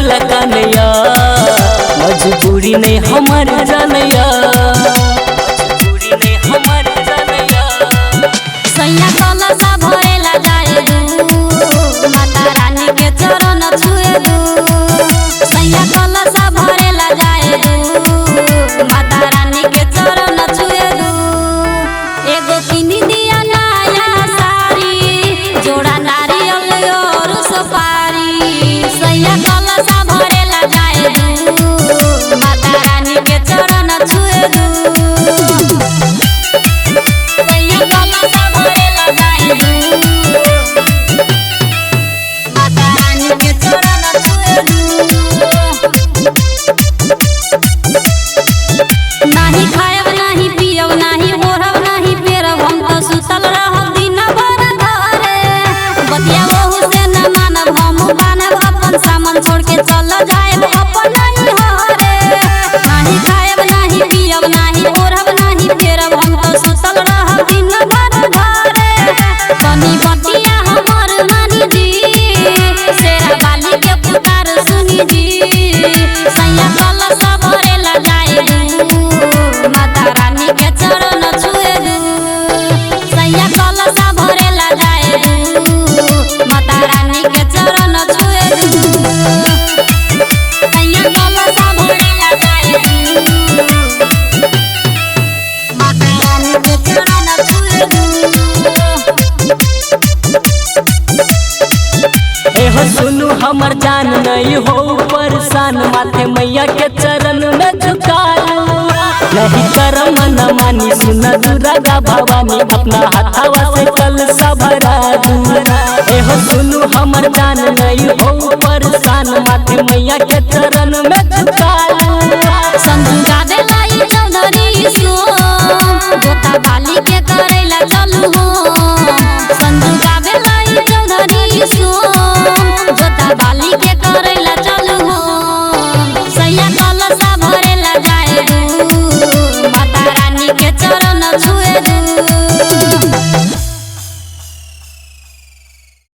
खोला कन्हैया मजबूरी नहीं हमार जानैया मजबूरी नहीं हमार जानैया। सैया कलसा भरेला जाए दू माता रानी के चरण छुए दू। सैया कलसा भरेला जाए दू माता रानी के चरण छुए दू। एगो किनी दिया नया साड़ी जोड़ा नारियल और सुपारी। सैया कलसा भरेला जाए दू माता रानी के चरण छुए दू। सैया कलसा भरेला जाए दू माता रानी के चरण छुए दू। नाही खायब नाही पियब नाही ओढ़ब नाही पेरब हम तो सुतल रहब दिन भर घरे। बतिया ओहू से न मानब हम बानब अपन सामान छोड़ के चल जाएब अपन घरे। नाही खायब नाही पियब नाही ओढ़ब नाही पेरब हम तो सुतल रहब दिन भर घरे। तनी बतिया हमर मानी जी शेरा बाली के पुकार सुनी जी। सैया कलसा भरेला जाए दू माता रानी के चरण छुए दू। सैया कलसा भरेला जाए दू माता रानी के चरण छुए दू। सैया कलसा भरेला जाए दू माता रानी के चरण छुए दू। एहो सुनु हमर जान नहीं हो परेशान माथे मैया के चरण में झुकालू। नहीं करम न मानी सुना दुर्गा भवानी अपना हाथवा से कलसा भरा दू। एहो सुनु हमर जान नहीं हो परेशान माथे मैया के चरण में झुकालू। संजू गावे लाई चौधरी सोम गोता बाली के करेला चलू हो। संजू गावे लाई चौधरी सोम गोता बाली के करे